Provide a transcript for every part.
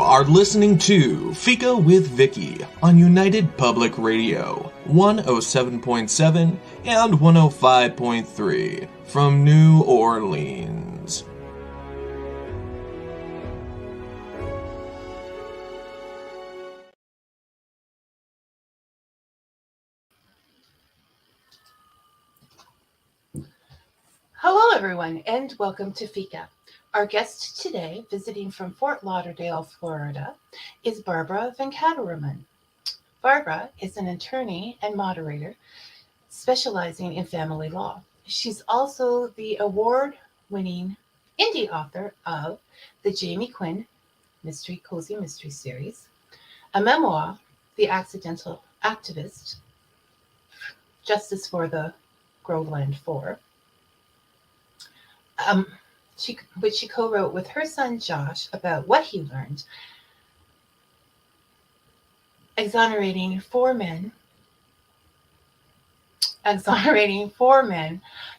are listening to Fika with Vicky on United Public Radio, 107.7 and 105.3 from New Orleans. Hello, everyone, and welcome to Fika. Our guest today, visiting from Fort Lauderdale, Florida, is Barbara Venkataraman. Barbara is an attorney and moderator specializing in family law. She's also the award-winning indie author of the Quinn Mystery Series, a memoir, The Accidental Activist, Justice for the Groveland Four, which she co-wrote with her son Josh about what he learned, exonerating four men.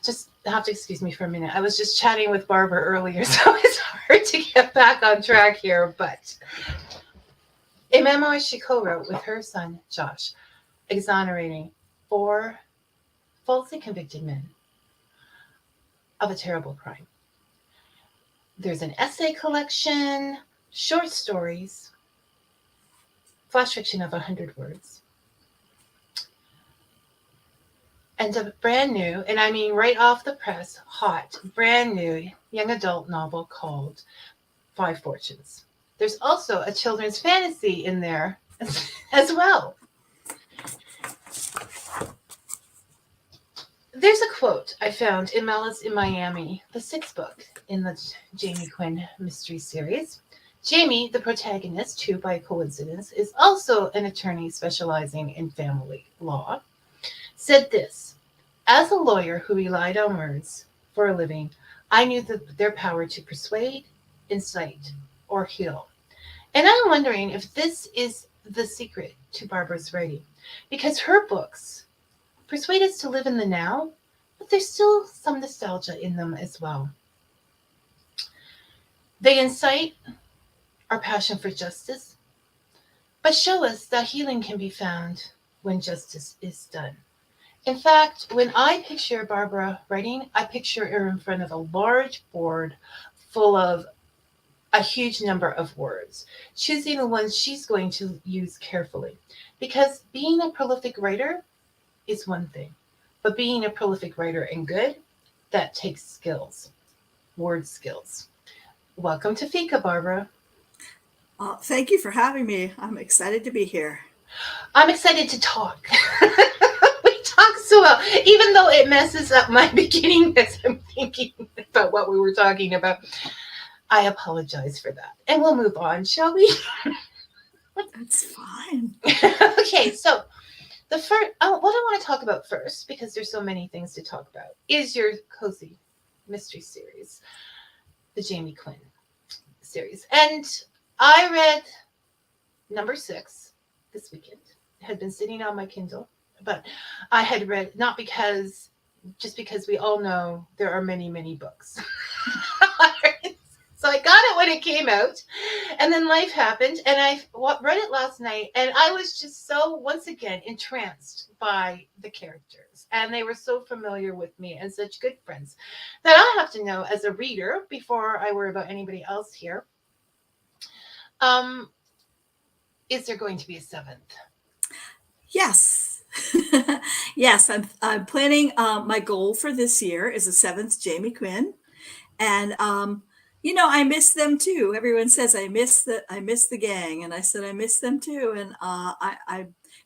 Just have to excuse me for a minute. I was just chatting with Barbara earlier, so it's hard to get back on track here. But a memoir she co-wrote with her son Josh, exonerating four falsely convicted men of a terrible crime. There's an essay collection, short stories, flash fiction of 100 words, and a brand new, and I mean right off the press, hot, brand new young adult novel called Five Fortunes. There's also a children's fantasy in there as well. There's a quote I found in Malice in Miami, the sixth book in the Quinn Mystery Series. Jamie, the protagonist, who by coincidence is also an attorney specializing in family law, said this: "As a lawyer who relied on words for a living, I knew their power to persuade, incite, or heal." And I'm wondering if this is the secret to Barbara's writing, because her books persuade us to live in the now, but there's still some nostalgia in them as well. They incite our passion for justice, but show us that healing can be found when justice is done. In fact, when I picture Barbara writing, I picture her in front of a large board full of a huge number of words, choosing the ones she's going to use carefully. Because being a prolific writer is one thing, but being a prolific writer and good, that takes skills, word skills. Welcome to Fika, Barbara. Thank you for having me. I'm excited to be here. I'm excited to talk. We talk so well, even though it messes up my beginning as I'm thinking about what we were talking about. I apologize for that. And we'll move on, shall we? That's fine. Okay, so the first, what I want to talk about first, because there's so many things to talk about, is your cozy mystery series, the Quinn series. And I read number 6 this weekend. It had been sitting on my Kindle, but I had read, just because we all know there are many, many books. So I got it when it came out, and then life happened, and I read it last night, and I was just so, once again, entranced by the characters, and they were so familiar with me and such good friends that I have to know as a reader, before I worry about anybody else here, is there going to be a 7th? Yes. Yes, I'm planning, my goal for this year is a 7th Jamie Quinn, and I miss them too. Everyone says I miss the gang, and I said I miss them too. And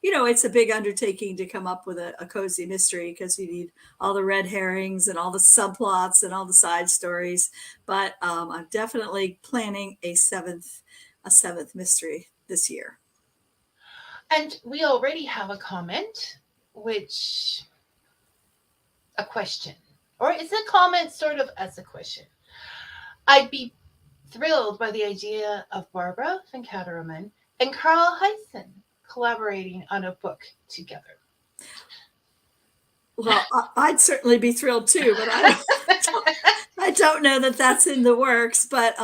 it's a big undertaking to come up with a cozy mystery, because you need all the red herrings and all the subplots and all the side stories. But I'm definitely planning a seventh mystery this year. And we already have a comment, a question, or is a comment sort of as a question. I'd be thrilled by the idea of Barbara Venkataraman and Carl Hyson collaborating on a book together. Well, I'd certainly be thrilled too, but I don't know that that's in the works. But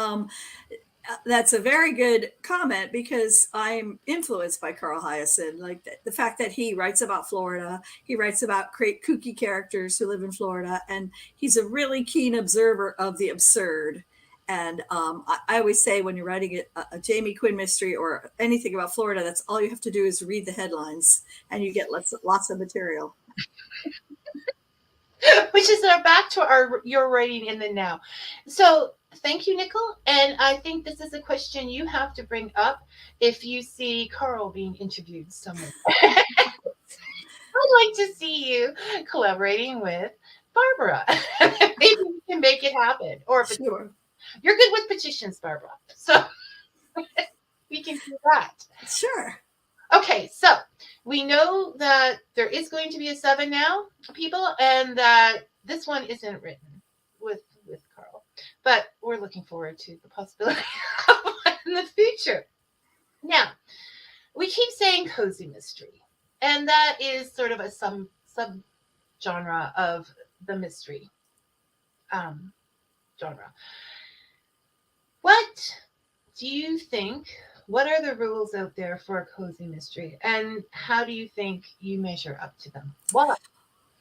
That's a very good comment because I'm influenced by Carl Hyacin. Like the fact that he writes about Florida, he writes about great kooky characters who live in Florida, and he's a really keen observer of the absurd. And I always say when you're writing a Jamie Quinn mystery or anything about Florida, that's all you have to do is read the headlines, and you get lots of material. Which is back to your writing in the now. So thank you, Nicole. And I think this is a question you have to bring up if you see Carl being interviewed somewhere. I'd like to see you collaborating with Barbara. Maybe we can make it happen. Or Sure. You're good with petitions, Barbara. So we can do that. Sure. Okay, so we know that there is going to be a 7 now, people, and that this one isn't written with Carl. But we're looking forward to the possibility of one in the future. Now, we keep saying cozy mystery, and that is sort of a sub-genre of the mystery genre. What do you think? What are the rules out there for a cozy mystery, and how do you think you measure up to them? Voila.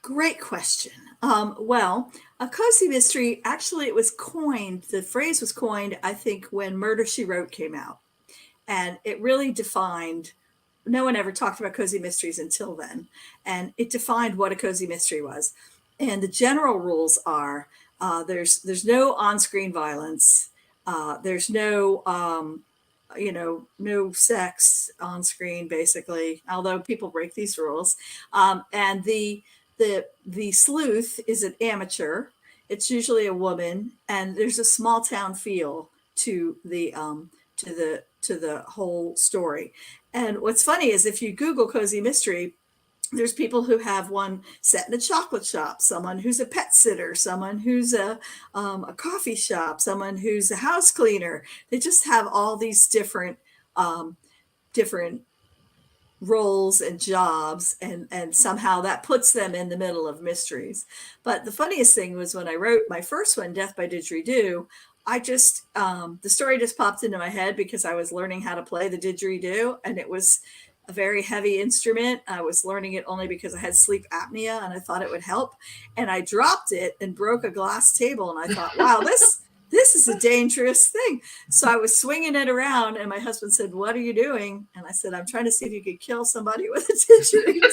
Great question. Well, a cozy mystery, actually, the phrase was coined, I think, when Murder, She Wrote came out. And it really defined, no one ever talked about cozy mysteries until then. And it defined what a cozy mystery was. And the general rules are there's no on-screen violence. There's no... no sex on screen, basically, although people break these rules. And the sleuth is an amateur. It's usually a woman, and there's a small town feel to the whole story. And what's funny is if you Google cozy mystery, there's people who have one set in a chocolate shop, someone who's a pet sitter, someone who's a coffee shop, someone who's a house cleaner. They just have all these different roles and jobs, and somehow that puts them in the middle of mysteries. But the funniest thing was when I wrote my first one, Death by Didgeridoo, I just the story just popped into my head because I was learning how to play the didgeridoo, and it was a very heavy instrument. I was learning it only because I had sleep apnea and I thought it would help. And I dropped it and broke a glass table. And I thought, wow, this is a dangerous thing. So I was swinging it around, and my husband said, "What are you doing?" And I said, "I'm trying to see if you could kill somebody with a didgeridoo." And he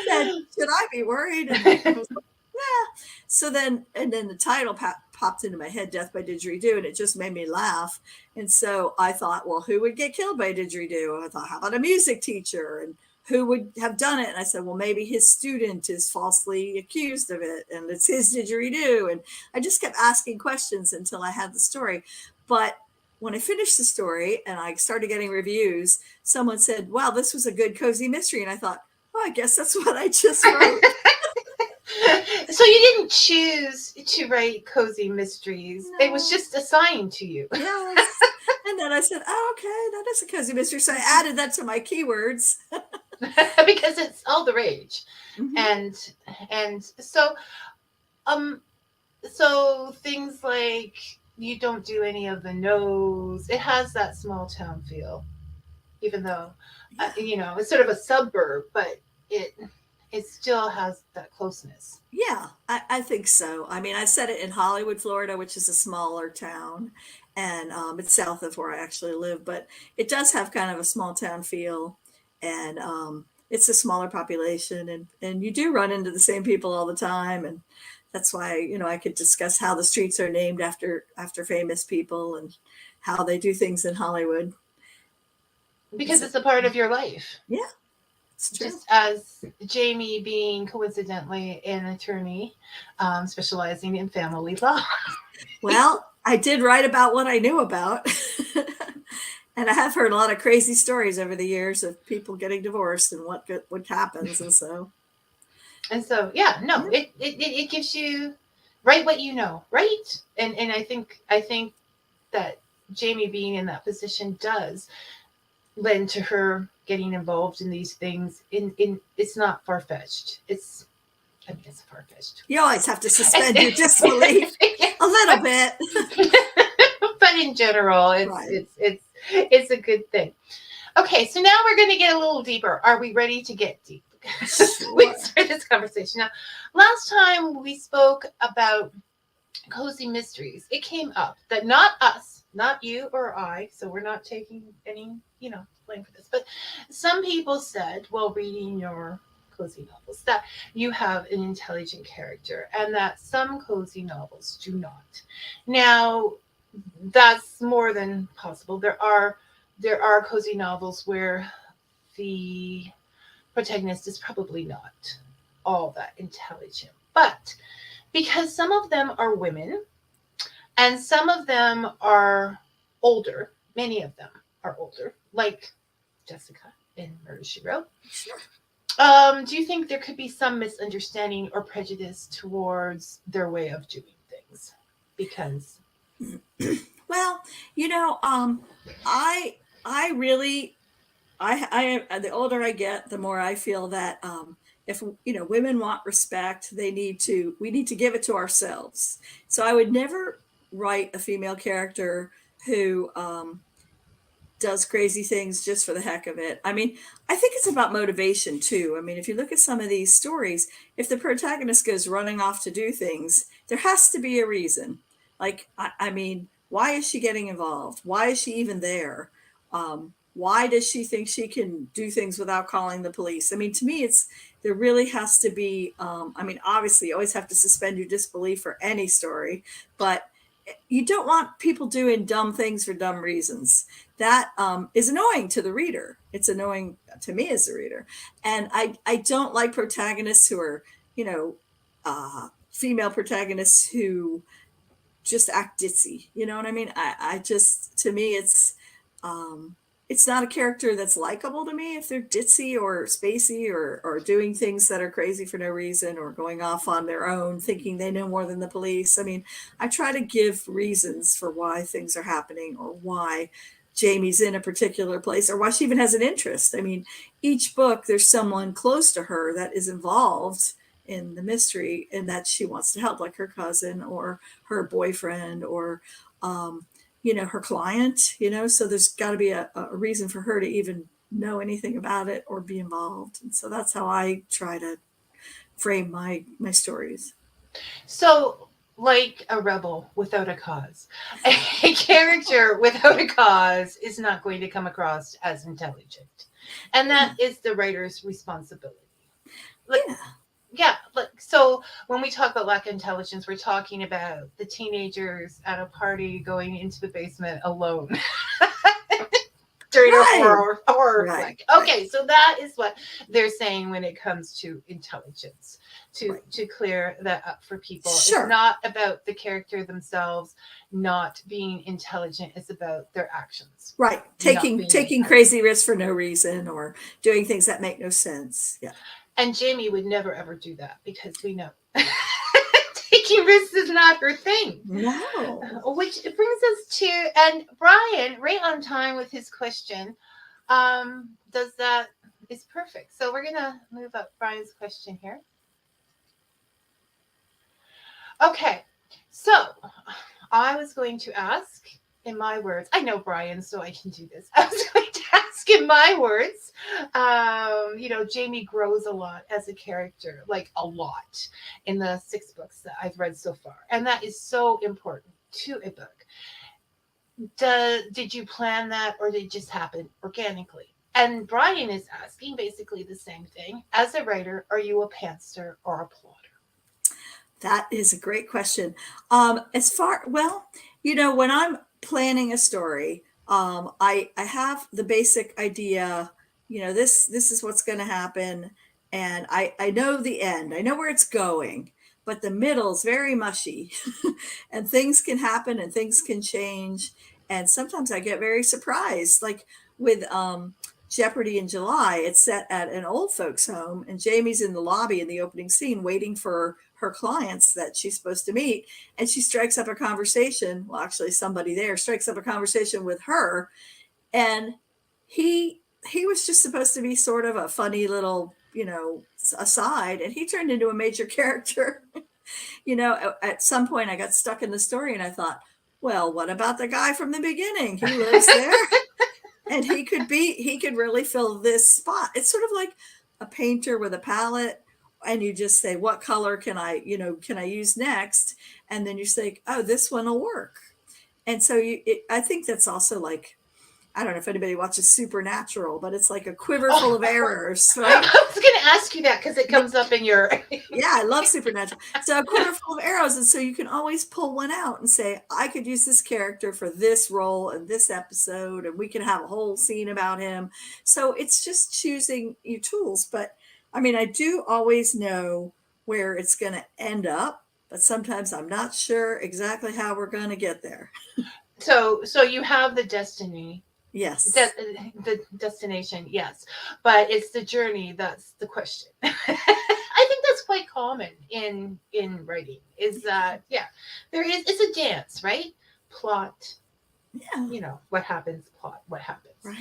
said, "Should I be worried?" And I was like, yeah. So then the title popped into my head, Death by Didgeridoo, and it just made me laugh. And so I thought, well, who would get killed by a didgeridoo? I thought, how about a music teacher? And who would have done it? And I said, well, maybe his student is falsely accused of it, and it's his didgeridoo. And I just kept asking questions until I had the story. But when I finished the story and I started getting reviews, someone said, wow, this was a good cozy mystery. And I thought, oh, I guess that's what I just wrote. So you didn't choose to write cozy mysteries. No. It was just assigned to you. Yes. And then I said, oh, okay, that is a cozy mystery. So I added that to my keywords. Because it's all the rage. Mm-hmm. And so so things like you don't do any of the no's. It has that small town feel, even though it's sort of a suburb, but it still has that closeness. Yeah, I think so. I mean, I set it in Hollywood, Florida, which is a smaller town, and it's south of where I actually live, but it does have kind of a small town feel, and it's a smaller population, and you do run into the same people all the time, and that's why, I could discuss how the streets are named after famous people and how they do things in Hollywood. Because it's a part of your life. Yeah. Just as Jamie being coincidentally an attorney specializing in family law. Well, I did write about what I knew about. And I have heard a lot of crazy stories over the years of people getting divorced and what happens. And so, it gives you write what you know, right? And I think that Jamie being in that position does lend to her getting involved in these things. It's not far-fetched. It's far-fetched. You always have to suspend your disbelief a little bit. But in general, it's a good thing. Okay, so now we're going to get a little deeper. Are we ready to get deep? Sure. We start this conversation. Now, last time we spoke about cozy mysteries, it came up that not us, not you or I, so we're not taking any, blame for this, but some people said while reading your cozy novels that you have an intelligent character and that some cozy novels do not. Now, that's more than possible. There are cozy novels where the protagonist is probably not all that intelligent, but because some of them are women and some of them are older, many of them are older, like Jessica in Murder, She Wrote. Sure. Do you think there could be some misunderstanding or prejudice towards their way of doing things? Because well, I really, the older I get, the more I feel that if women want respect, we need to give it to ourselves. So I would never write a female character who does crazy things just for the heck of it. I mean, I think it's about motivation too. I mean, if you look at some of these stories, if the protagonist goes running off to do things, there has to be a reason. Like, I mean, why is she getting involved? Why is she even there? Why does she think she can do things without calling the police? I mean, to me, there really has to be, I mean, obviously you always have to suspend your disbelief for any story, but you don't want people doing dumb things for dumb reasons. That is annoying to the reader. It's annoying to me as a reader. And I don't like protagonists who are, female protagonists who just act ditzy. You know what I mean? I just, to me, it's not a character that's likable to me if they're ditzy or spacey or doing things that are crazy for no reason or going off on their own, thinking they know more than the police. I mean, I try to give reasons for why things are happening or why Jamie's in a particular place or why she even has an interest. I mean, each book, there's someone close to her that is involved in the mystery and that she wants to help, like her cousin or her boyfriend or, her client, so there's got to be a reason for her to even know anything about it or be involved. And so that's how I try to frame my stories. So, like a rebel without a cause, a character without a cause is not going to come across as intelligent. And that is the writer's responsibility. So when we talk about lack of intelligence, we're talking about the teenagers at a party going into the basement alone during a horror flick. Okay, so that is what they're saying when it comes to intelligence. To clear that up for people. Sure. It's not about the character themselves not being intelligent. It's about their actions. Right. Taking crazy risks for no reason or doing things that make no sense. Yeah. And Jamie would never, ever do that because we know taking risks is not her thing. No. Which brings us to, and Brian, right on time with his question, is perfect. So we're going to move up Brian's question here. Okay. So I was going to ask in my words, I know Brian, so I can do this. I was going to ask in my words, Jamie grows a lot as a character, like a lot in the 6 books that I've read so far. And that is so important to a book. Did you plan that or did it just happen organically? And Brian is asking basically the same thing. As a writer, are you a pantser or a plotter? That is a great question. When I'm planning a story, I have the basic idea, this is what's going to happen. And I know the end, I know where it's going, but the middle's very mushy and things can happen and things can change. And sometimes I get very surprised, like with Jeopardy in July, it's set at an old folks home and Jamie's in the lobby in the opening scene waiting for her clients that she's supposed to meet. And she strikes up a conversation. Well, actually somebody there strikes up a conversation with her. And he was just supposed to be sort of a funny little, aside. And he turned into a major character. At some point I got stuck in the story and I thought, Well, what about the guy from the beginning? He lives there. And he could really fill this spot. It's sort of like a painter with a palette, and you just say, what color can I use next? And then you say, oh, this one will work. And so I think that's also like, I don't know if anybody watches Supernatural, but it's like a quiver full of errors, right? I was going to ask you that because it comes up in your. Yeah, I love Supernatural. So a quiver full of arrows, and so you can always pull one out and say, I could use this character for this role and this episode, and we can have a whole scene about him. So it's just choosing your tools. But I mean, I do always know where it's going to end up, but sometimes I'm not sure exactly how we're going to get there. So you have the destiny. Yes. The destination, yes. But it's the journey that's the question. I think that's quite common in writing, is that, it's a dance, right? Plot. Yeah. What happens, plot, what happens. Right.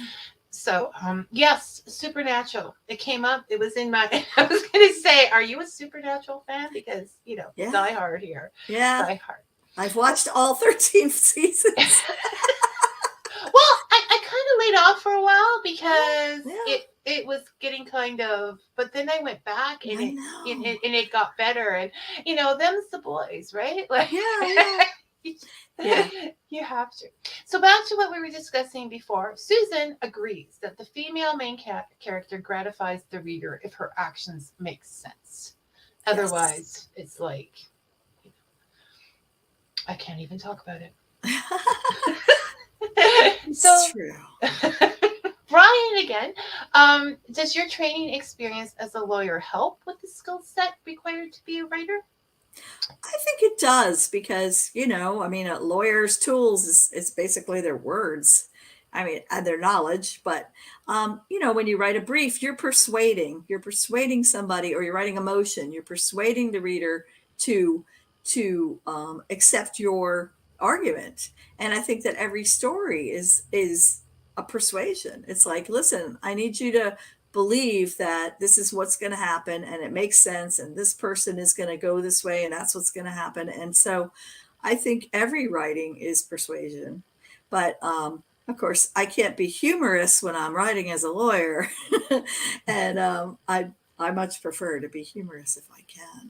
So, yes, Supernatural. It came up. It was in my, I was going to say, are you a Supernatural fan? Because, Die Hard here. Yeah. Die Hard. I've watched all 13 seasons. Well, I kind of laid off for a while because it was getting kind of, but then I went back and it got better, and them's the boys, right? Like, you have to. So back to what we were discussing before. Susan agrees that the female main character gratifies the reader if her actions make sense. Otherwise, it's like, I can't even talk about it. It's true. Brian, again, does your training experience as a lawyer help with the skill set required to be a writer? I think it does, because, a lawyer's tools is basically their words. I mean, and their knowledge. But, when you write a brief, you're persuading somebody, or you're writing a motion. You're persuading the reader to accept your argument. And I think that every story is a persuasion. It's like, listen, I need you to believe that this is what's going to happen, and it makes sense, and this person is going to go this way, and that's what's going to happen. And so I think every writing is persuasion. But of course, I can't be humorous when I'm writing as a lawyer. And I much prefer to be humorous if I can.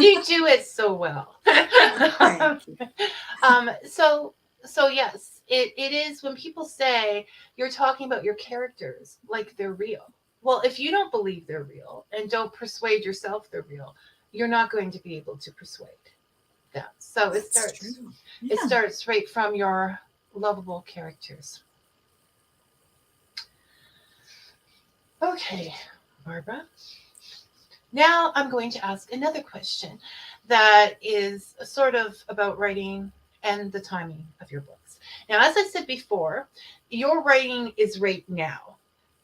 You do it so well. Thank you. So yes, it is, when people say you're talking about your characters like they're real. Well, if you don't believe they're real and don't persuade yourself they're real, you're not going to be able to persuade them. So it starts right from your lovable characters. Okay, Barbara. Now I'm going to ask another question that is sort of about writing and the timing of your books. Now, as I said before, your writing is right now.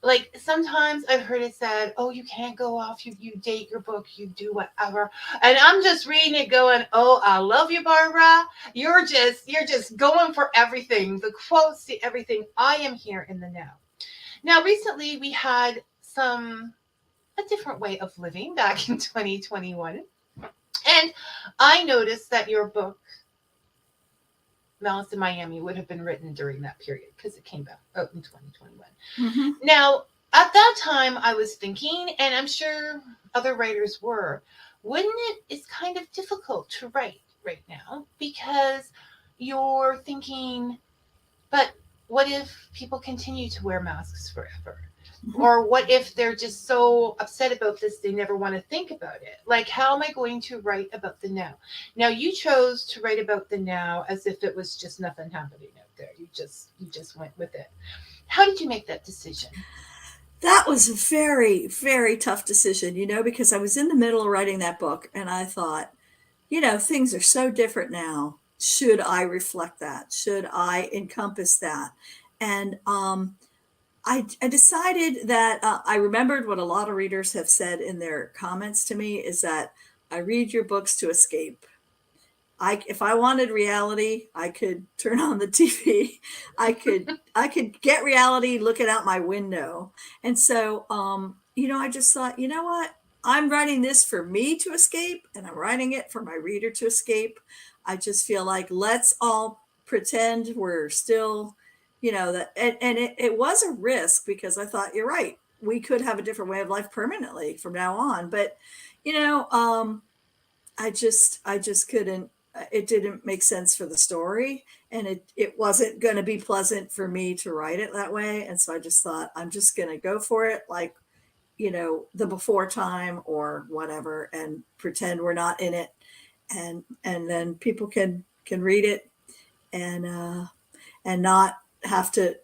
Like, sometimes I've heard it said, oh, you can't go off, you date your book, you do whatever. And I'm just reading it going, oh, I love you, Barbara. You're just going for everything, the quotes, the everything. I am here in the now. Now, recently we had a different way of living back in 2021. And I noticed that your book, Malice in Miami, would have been written during that period because it came out in 2021. Mm-hmm. Now, at that time, I was thinking, and I'm sure other writers were, it's kind of difficult to write right now because you're thinking, but what if people continue to wear masks forever? Mm-hmm. Or what if they're just so upset about this, they never want to think about it? Like, how am I going to write about the now? Now, you chose to write about the now as if it was just nothing happening out there. You just went with it. How did you make that decision? That was a very, very tough decision, because I was in the middle of writing that book, and I thought, things are so different now. Should I reflect that? Should I encompass that? And I decided that I remembered what a lot of readers have said in their comments to me, is that I read your books to escape. If I wanted reality, I could turn on the TV. I could get reality looking out my window. And so, I just thought, you know what? I'm writing this for me to escape, and I'm writing it for my reader to escape. I just feel like let's all pretend we're still, that, and it was a risk because I thought, you're right, we could have a different way of life permanently from now on. But, I just couldn't, it didn't make sense for the story, and it wasn't going to be pleasant for me to write it that way. And so I just thought, I'm just going to go for it. Like, the before time or whatever, and pretend we're not in it. And then people can read it and not have to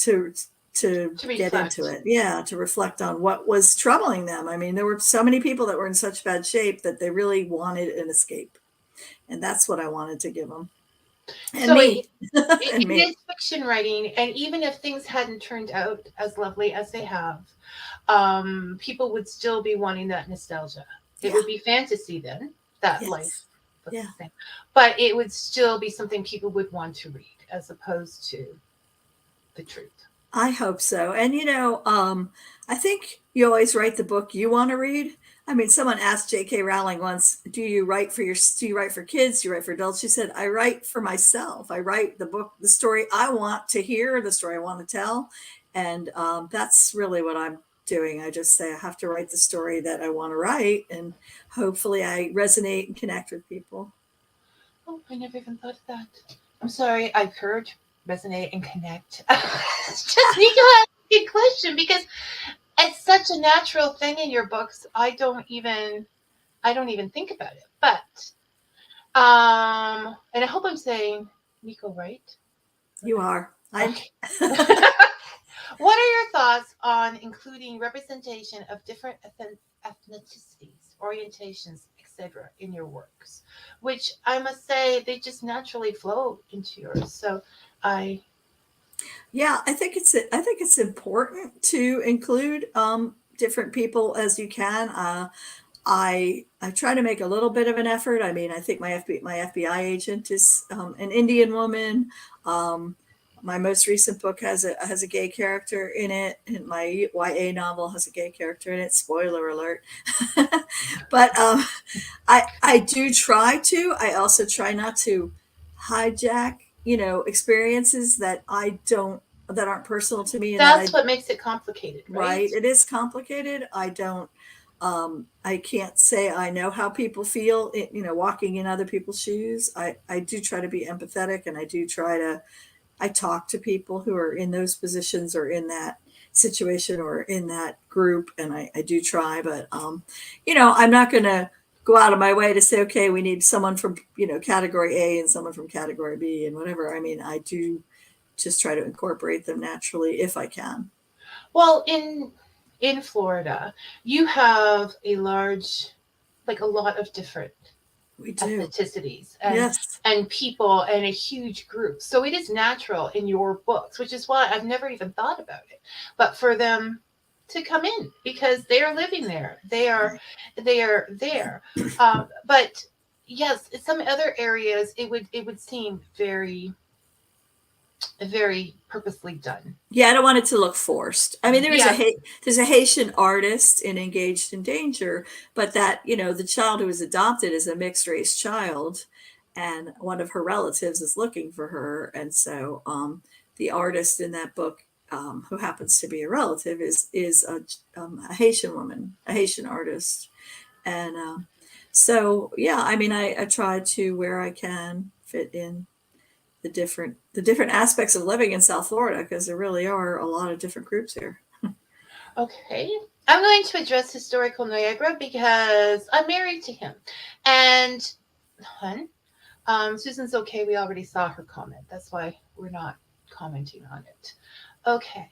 get into it. Yeah. To reflect on what was troubling them. I mean, there were so many people that were in such bad shape that they really wanted an escape. And that's what I wanted to give them. And so me. it is fiction writing. And even if things hadn't turned out as lovely as they have, people would still be wanting that nostalgia. It would be fantasy then, that life. Yeah. But it would still be something people would want to read as opposed to the truth. I hope so. And, I think you always write the book you want to read. I mean, someone asked J.K. Rowling once, do you write for kids? Do you write for adults? She said, I write for myself. I write the story I want to hear, the story I want to tell. And that's really what I'm doing. I just say I have to write the story that I want to write, and hopefully I resonate and connect with people. Oh, I never even thought of that. I'm sorry. I've heard resonate and connect. It's just Nico asked a good question because it's such a natural thing in your books. I don't even think about it. But and I hope I'm saying Nico right. You are. Okay. What are your thoughts on including representation of different ethnicities, orientations, etc. in your works? Which I must say they just naturally flow into yours. So I think it's important to include different people as you can. I try to make a little bit of an effort. I mean, I think my FBI agent is an Indian woman. My most recent book has a gay character in it, and my YA novel has a gay character in it. Spoiler alert! But I do try to. I also try not to hijack, experiences that aren't personal to me. And that's what makes it complicated, right? It is complicated. I can't say I know how people feel, walking in other people's shoes. I do try to be empathetic, and I talk to people who are in those positions or in that situation or in that group. And I do try, but, I'm not going to go out of my way to say, okay, we need someone from, category A and someone from category B and whatever. I mean, I do just try to incorporate them naturally if I can. Well, in Florida, you have a lot of different ethnicities and people and a huge group. So it is natural in your books, which is why I've never even thought about it. But for them to come in because they are living there, they are there. But yes, in some other areas it would seem very purposely done. Yeah, I don't want it to look forced. I mean, there's a Haitian artist in Engaged in Danger, but that, the child who was adopted is a mixed race child, and one of her relatives is looking for her. And so the artist in that book, who happens to be a relative, is a Haitian woman, a Haitian artist. And so, yeah, I mean, I try to, where I can, fit in the different aspects of living in South Florida, because there really are a lot of different groups here. Okay. I'm going to address historical Niagara because I'm married to him. And Susan's okay. We already saw her comment. That's why we're not commenting on it. Okay.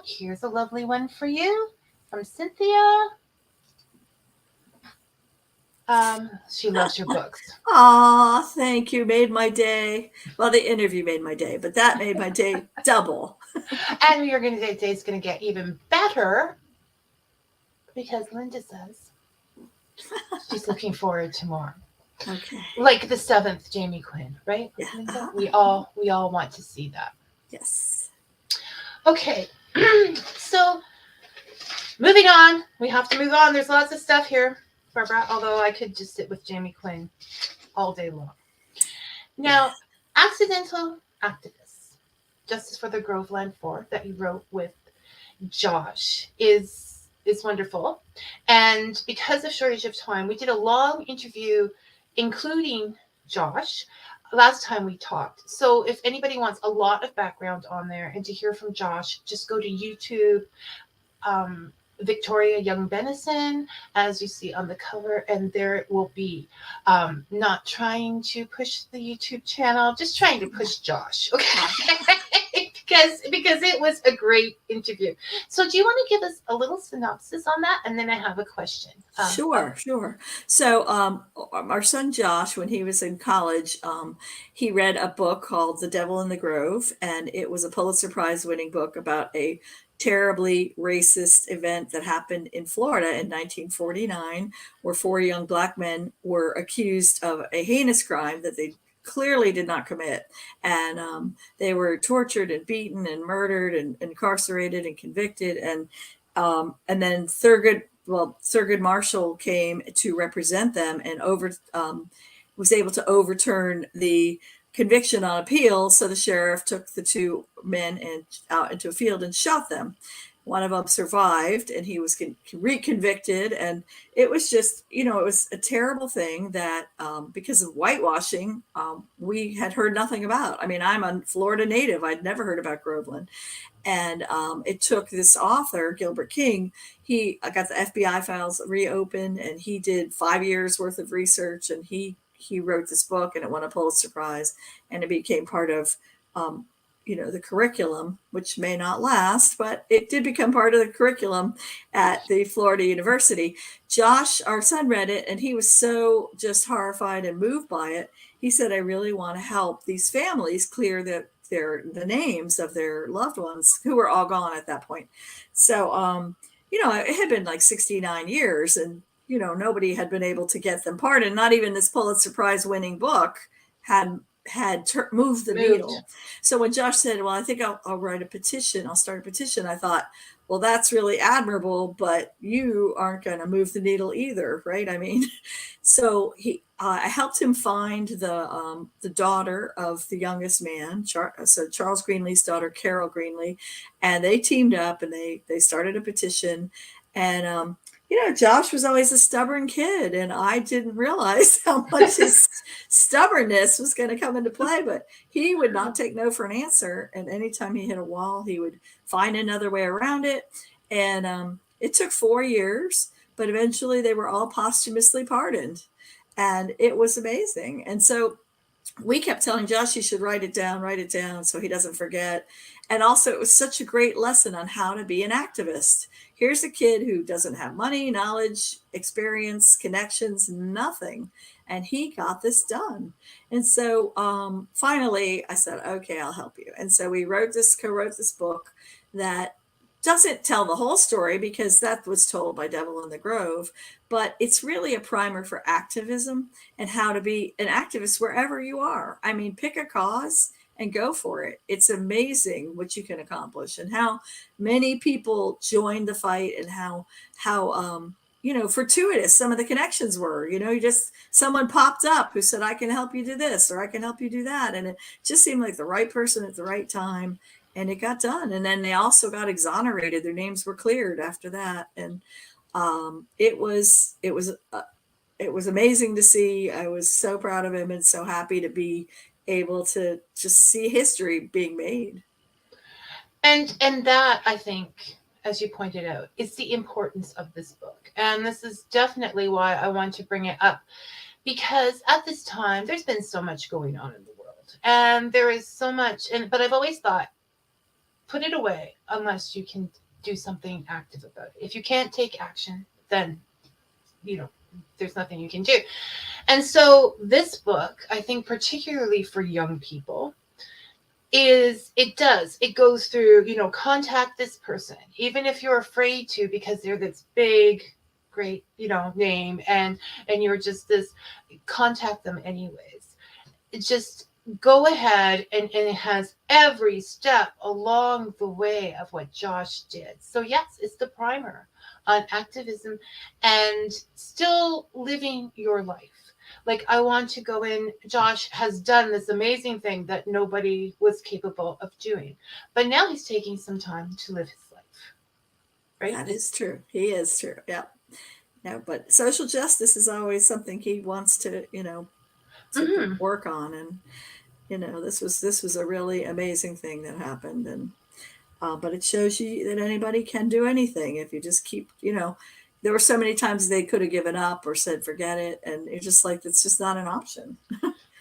Here's a lovely one for you from Cynthia. She loves your books. Aw, thank you. Made my day. Well, the interview made my day, but that made my day double. And your day's going to get even better because Linda says she's looking forward to more. Okay. Like the 7th Jamie Quinn, right? Yeah. Linda? We all want to see that. Yes. Okay. So moving on. We have to move on. There's lots of stuff here, Barbara, although I could just sit with Jamie Quinn all day long. Now, Accidental Activists, Justice for the Groveland Four, that you wrote with Josh, is wonderful. And because of shortage of time, we did a long interview, including Josh, last time we talked. So if anybody wants a lot of background on there and to hear from Josh, just go to YouTube, Victoria Young Benison, as you see on the cover, and there it will be. Not trying to push the YouTube channel, just trying to push Josh, okay? because it was a great interview. So do you want to give us a little synopsis on that, and then I have a question. Sure. So our son Josh, when he was in college, he read a book called The Devil in the Grove, and it was a Pulitzer Prize winning book about a terribly racist event that happened in Florida in 1949, where 4 young Black men were accused of a heinous crime that they clearly did not commit. And they were tortured and beaten and murdered and incarcerated and convicted. And then Thurgood Marshall came to represent them and was able to overturn the conviction on appeal. So the sheriff took the 2 men out into a field and shot them. One of them survived, and he was reconvicted. And it was just, it was a terrible thing that because of whitewashing, we had heard nothing about. I mean, I'm a Florida native. I'd never heard about Groveland. And it took this author, Gilbert King, he got the FBI files reopened, and he did 5 years worth of research, and he wrote this book, and it won a Pulitzer Prize, and it became part of, the curriculum, which may not last, but it did become part of the curriculum at the Florida University. Josh, our son, read it, and he was so just horrified and moved by it. He said, I really want to help these families clear the names of their loved ones who were all gone at that point. So, it had been like 69 years, and, nobody had been able to get them pardoned. Not even this Pulitzer Prize winning book had moved the needle. So when Josh said, well, I think I'll write a petition, I'll start a petition, I thought, well, that's really admirable, but you aren't going to move the needle either, right? I mean, so I helped him find the daughter of the youngest man, so Charles Greenlee's daughter, Carol Greenlee, and they teamed up and they started a petition. And Josh was always a stubborn kid, and I didn't realize how much his stubbornness was going to come into play, but he would not take no for an answer. And anytime he hit a wall, he would find another way around it. And it took 4 years, but eventually they were all posthumously pardoned. And it was amazing. And so we kept telling Josh he should write it down so he doesn't forget. And also, it was such a great lesson on how to be an activist. Here's a kid who doesn't have money, knowledge, experience, connections, nothing. And he got this done. And so finally, I said, okay, I'll help you. And so we co-wrote this book that doesn't tell the whole story, because that was told by Devil in the Grove, but it's really a primer for activism and how to be an activist wherever you are. I mean, pick a cause and go for it. It's amazing what you can accomplish, and how many people joined the fight, and how fortuitous some of the connections were. Someone popped up who said, I can help you do this, or I can help you do that. And it just seemed like the right person at the right time. And it got done. And then they also got exonerated. Their names were cleared after that. And it was amazing to see. I was so proud of him and so happy to be able to just see history being made. And that, I think, as you pointed out, is the importance of this book. And this is definitely why I want to bring it up, because at this time, there's been so much going on in the world. And there is so much, but I've always thought, put it away unless you can do something active about it. If you can't take action, then, there's nothing you can do. And so this book, I think particularly for young people, it goes through, contact this person, even if you're afraid to, because they're this big, great, name, and you're just this, contact them anyways. It's just, go ahead, and it has every step along the way of what Josh did. So yes, it's the primer on activism and still living your life. Like, I want to go in. Josh has done this amazing thing that nobody was capable of doing. But now he's taking some time to live his life. Right? That is true. He is true. Yeah. No, but social justice is always something he wants to, to work on. And, this was a really amazing thing that happened. And, but it shows you that anybody can do anything if you just keep, there were so many times they could have given up or said, forget it. And it's just like, it's just not an option.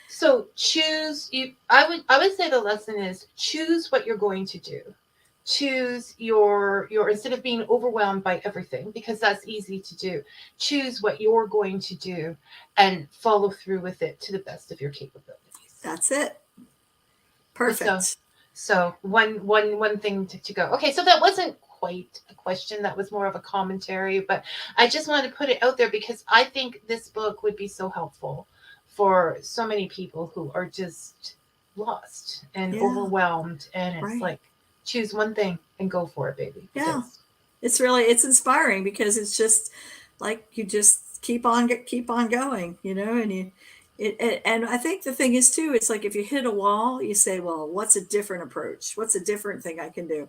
So I would say the lesson is choose what you're going to do. Choose your instead of being overwhelmed by everything, because that's easy to do. Choose what you're going to do and follow through with it to the best of your capabilities. That's it. Perfect. So one thing to go. Okay, so that wasn't quite a question. That was more of a commentary, but I just wanted to put it out there because I think this book would be so helpful for so many people who are just lost and overwhelmed. And it's like, choose one thing and go for it, baby. Yeah. It's inspiring because it's just like, you just keep on going, and I think the thing is too, it's like, if you hit a wall, you say, well, what's a different approach? What's a different thing I can do?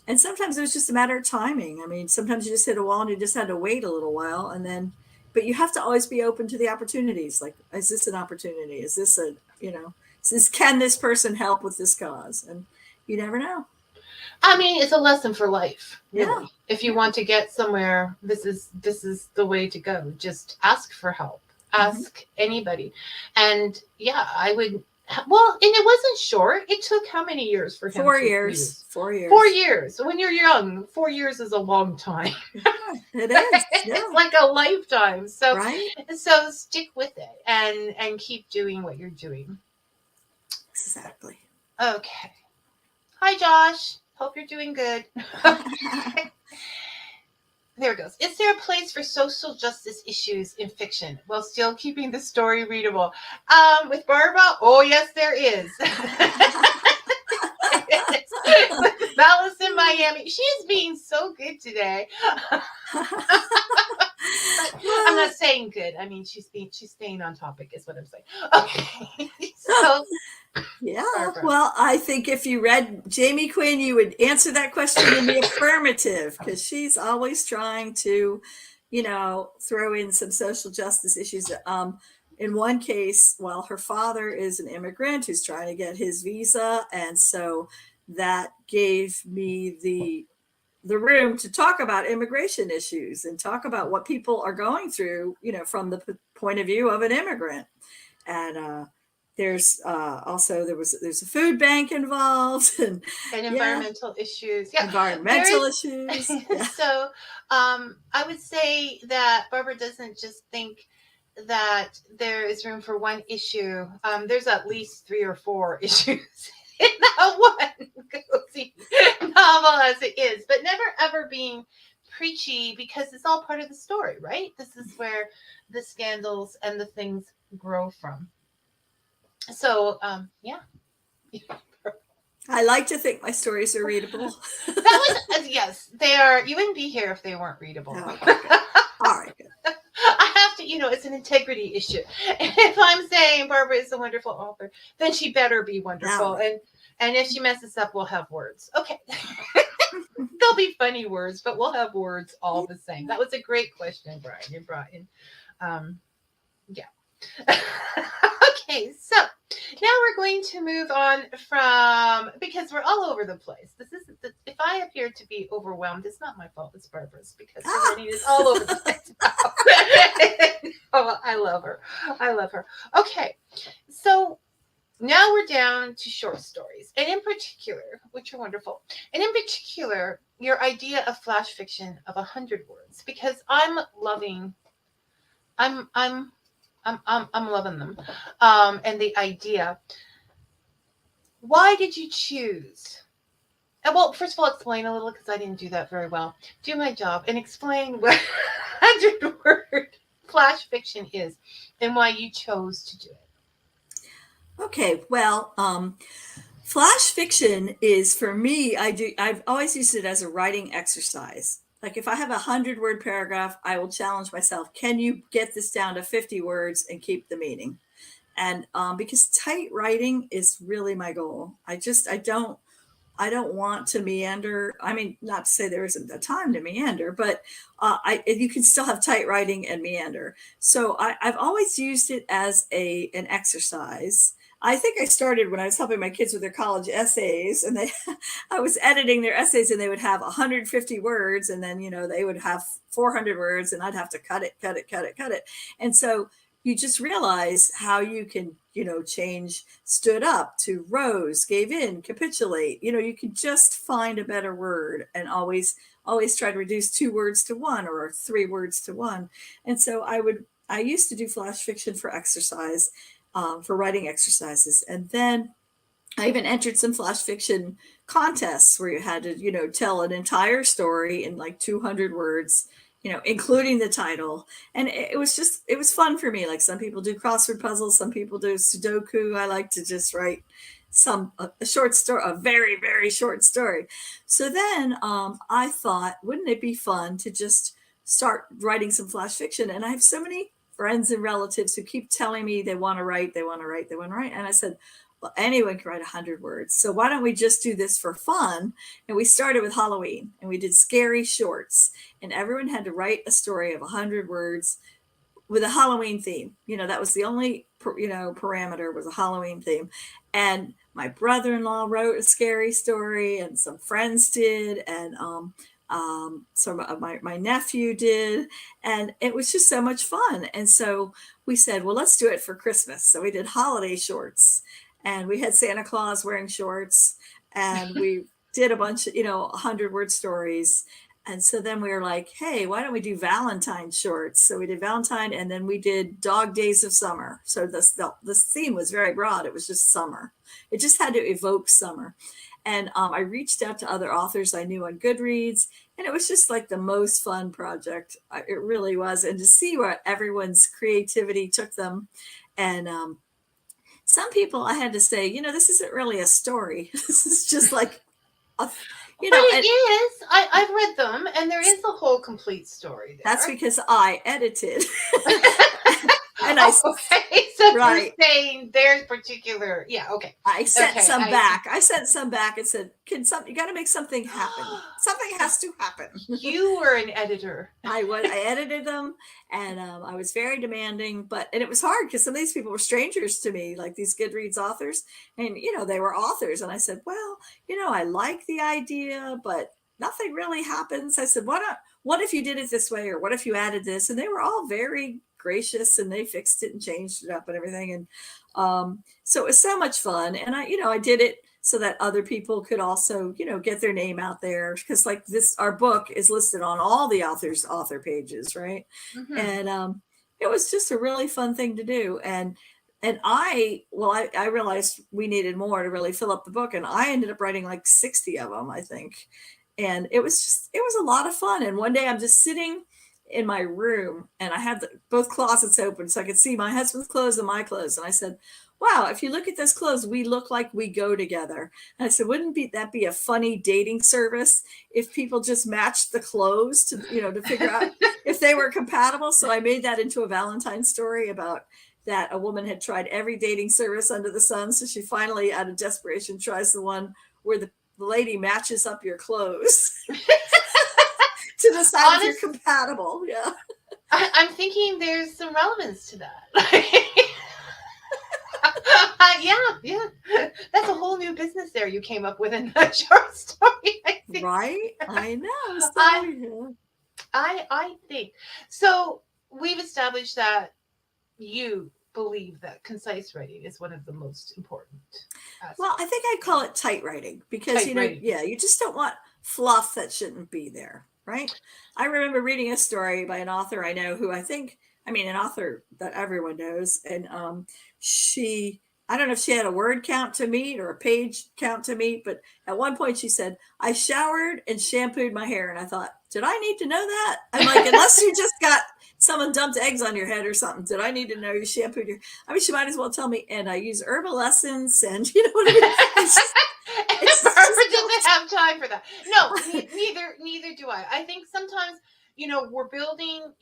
And sometimes it's just a matter of timing. I mean, sometimes you just hit a wall and you just had to wait a little while, and then, but you have to always be open to the opportunities. Like, is this an opportunity? Is this can this person help with this cause? And you never know. I mean, it's a lesson for life. Really. Yeah. If you want to get somewhere, this is the way to go. Just ask for help. Ask anybody. And I would. Well, and it wasn't short. It took how many years for him? 4 years. 4 years. 4 years. When you're young, 4 years is a long time. It is. It's like a lifetime. So, right? So stick with it and keep doing what you're doing. Exactly. Okay. Hi, Josh. Hope you're doing good. There it goes. Is there a place for social justice issues in fiction while still keeping the story readable? With Barbara? Oh, yes, there is. Malice in Miami. She is being so good today. I'm not saying good. I mean, she's staying on topic is what I'm saying. Okay. So yeah. Barbara. Well, I think if you read Jamie Quinn, you would answer that question in the affirmative, because she's always trying to, throw in some social justice issues. In one case, her father is an immigrant who's trying to get his visa, and so that gave me the room to talk about immigration issues and talk about what people are going through, from the point of view of an immigrant. And there's there's a food bank involved and environmental issues. Yeah, environmental issues. Yeah. So I would say that Barbara doesn't just think that there is room for one issue. There's at least 3 or 4 issues in that one cozy novel as it is, but never ever being preachy, because it's all part of the story, right? This is where the scandals and the things grow from. So, I like to think my stories are readable. That was, yes, they are. You wouldn't be here if they weren't readable. Oh, okay. All right. Good. I have to, it's an integrity issue. And if I'm saying Barbara is a wonderful author, then she better be wonderful. No. And if she messes up, we'll have words. Okay. They'll be funny words, but we'll have words all the same. That was a great question, Brian. You brought in. Okay, so now we're going to move on because we're all over the place. If I appear to be overwhelmed, it's not my fault, it's Barbara's, because her writing is all over the place now. Oh, I love her. Okay, so now we're down to short stories, and in particular, which are wonderful, and in particular, your idea of flash fiction of 100 words, because I'm loving them, and the idea. Why did you choose? Well, first of all, explain a little, because I didn't do that very well. Do my job and explain what 100-word flash fiction is and why you chose to do it. Okay, well, flash fiction is, for me, I've always used it as a writing exercise. like if I have 100-word paragraph, I will challenge myself. Can you get this down to 50 words and keep the meaning? And because tight writing is really my goal. I don't want to meander. I mean, not to say there isn't a time to meander, but you can still have tight writing and meander. So I've always used it as an exercise. I think I started when I was helping my kids with their college essays, and I was editing their essays, and they would have 150 words, and then they would have 400 words, and I'd have to cut it. And so you just realize how you can, change stood up to rose, gave in, capitulate. You can just find a better word, and always try to reduce 2 words to 1 or 3 words to 1. And so I used to do flash fiction for exercise, for writing exercises. And then I even entered some flash fiction contests where you had to, tell an entire story in like 200 words, including the title. And it was fun for me. Like some people do crossword puzzles, some people do Sudoku. I like to just write a short story, a very, very short story. So then I thought, wouldn't it be fun to just start writing some flash fiction? And I have so many friends and relatives who keep telling me they want to write. And I said, well, anyone can write 100 words. So why don't we just do this for fun? And we started with Halloween, and we did scary shorts, and everyone had to write a story of 100 words with a Halloween theme. That was the only, parameter, was a Halloween theme. And my brother-in-law wrote a scary story, and some friends did. And, so my nephew did, and it was just so much fun. And so we said, well, let's do it for Christmas. So we did holiday shorts, and we had Santa Claus wearing shorts, and we did a bunch of 100-word stories. And so then we were like, hey, why don't we do Valentine shorts? So we did Valentine, and then we did Dog Days of Summer. So this theme was very broad. It was just summer. It just had to evoke summer. And I reached out to other authors I knew on Goodreads, and it was just like the most fun project. It really was. And to see where everyone's creativity took them. And some people, I had to say, this isn't really a story. This is just like, but it is. I've read them, and there is a whole complete story there. That's because I edited. And okay, so right. You're saying there's particular, okay. I sent some back. I sent some back and said, you got to make something happen. Something has to happen. You were an editor. I edited them, and I was very demanding, and it was hard because some of these people were strangers to me, like these Goodreads authors, and they were authors. And I said, well, I like the idea, but nothing really happens. I said, what if you did it this way, or what if you added this? And they were all very gracious, and they fixed it and changed it up and everything. And so it was so much fun. And I did it so that other people could also, get their name out there, because like our book is listed on all the author pages, right? Mm-hmm. And it was just a really fun thing to do. And I realized we needed more to really fill up the book, and I ended up writing like 60 of them, I think. And it was a lot of fun. And one day I'm just sitting in my room, and I had both closets open so I could see my husband's clothes and my clothes. And I said, wow, if you look at those clothes, we look like we go together. And I said, wouldn't that be a funny dating service if people just matched the clothes to figure out if they were compatible? So I made that into a Valentine's story about that. A woman had tried every dating service under the sun. So she finally, out of desperation, tries the one where the lady matches up your clothes. To decide if you're compatible. Yeah. I'm thinking there's some relevance to that. Yeah. That's a whole new business there you came up with in that short story, I think. Right? I know. I think. So we've established that you believe that concise writing is one of the most important aspects. Well, I think I'd call it tight writing, because, you just don't want fluff that shouldn't be there. Right. I remember reading a story by an author I know who an author that everyone knows. And I don't know if she had a word count to meet or a page count to meet, but at one point she said, I showered and shampooed my hair. And I thought, did I need to know that? I'm like, unless you just got someone dumped eggs on your head or something. Did I need to know you shampooed your? I mean, she might as well tell me. And I use herbal essence, and you know what I mean. Barbara doesn't have time for that. No, neither do I. I think sometimes, we're building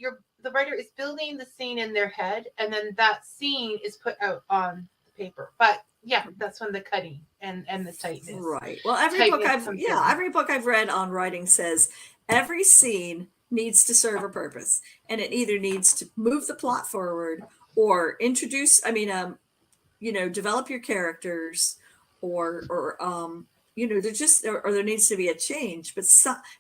the writer is building the scene in their head, and then that scene is put out on the paper. But yeah, that's when the cutting and the tightness. Right. Well, every book I've read on writing says every scene needs to serve a purpose, and it either needs to move the plot forward or introduce. I mean, develop your characters, or there needs to be a change. But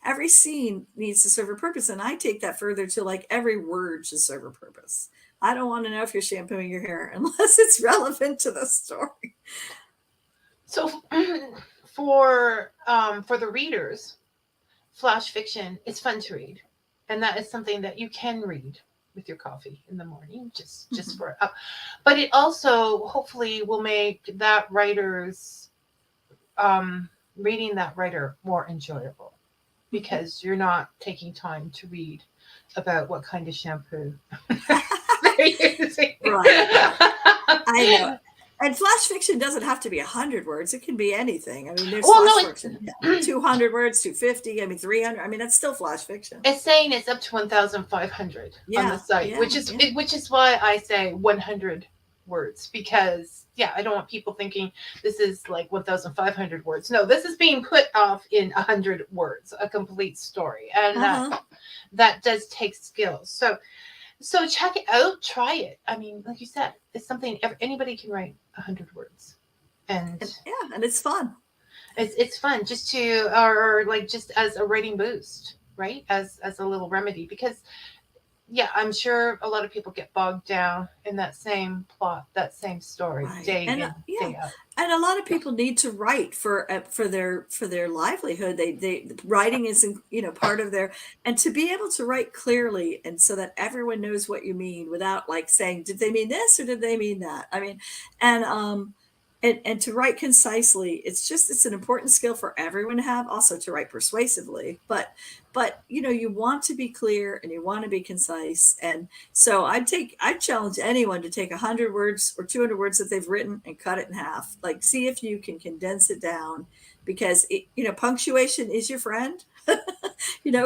every scene needs to serve a purpose, and I take that further to like every word should serve a purpose. I don't want to know if you're shampooing your hair unless it's relevant to the story. So for the readers, flash fiction is fun to read, and that is something that you can read with your coffee in the morning, just for up. But it also hopefully will make that writer's reading that writer more enjoyable, because you're not taking time to read about what kind of shampoo they're using. Right. I know. And flash fiction doesn't have to be 100 words. It can be anything. I mean, there's flash fiction, 200 words, 250, 300. I mean, that's still flash fiction. It's saying it's up to 1,500 on the site, which is why I say 100 words, because I don't want people thinking this is like 1,500 words. No, this is being put off in 100 words, a complete story. And that does take skills. So check it out, try it. I mean, like you said, it's something anybody can write 100 words. And it's fun. It's fun just just as a writing boost, right? As a little remedy, because I'm sure a lot of people get bogged down in that same plot, that same story, day in, day out. And a lot of people need to write for their livelihood. They writing is part of their, and to be able to write clearly and so that everyone knows what you mean without like saying, did they mean this or did they mean that? I mean, and to write concisely, it's an important skill for everyone to have. Also to write persuasively, but you want to be clear and you want to be concise. And so I challenge anyone to take 100 words or 200 words that they've written and cut it in half. Like, see if you can condense it down, because punctuation is your friend.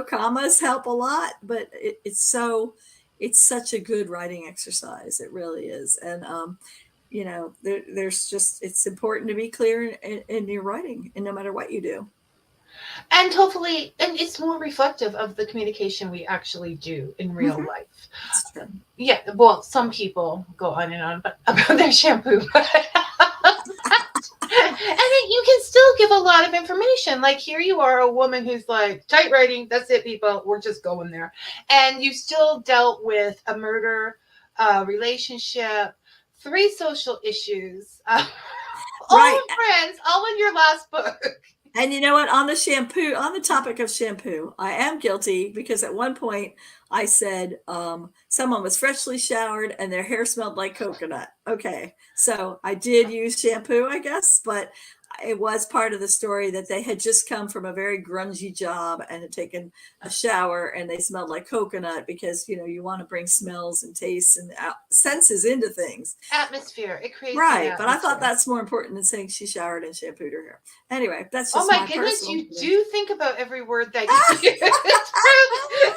Commas help a lot, but it's such a good writing exercise. It really is. And it's important to be clear in your writing, and no matter what you do. And hopefully, and it's more reflective of the communication we actually do in real life. That's true. Yeah, well, some people go on and on about their shampoo, and then you can still give a lot of information. Like, here you are, a woman who's like, tight writing, that's it, people, we're just going there. And you still dealt with a murder, relationship, 3 social issues, all friends, all in your last book. And you know what? On the topic of shampoo, I am guilty, because at one point I said someone was freshly showered and their hair smelled like coconut. Okay, so I did use shampoo, I guess, but it was part of the story that they had just come from a very grungy job and had taken a shower and they smelled like coconut, because you want to bring smells and tastes and senses into things. Atmosphere, it creates right. But I thought that's more important than saying she showered and shampooed her hair. Anyway, that's just my goodness, you do think about every word that you use.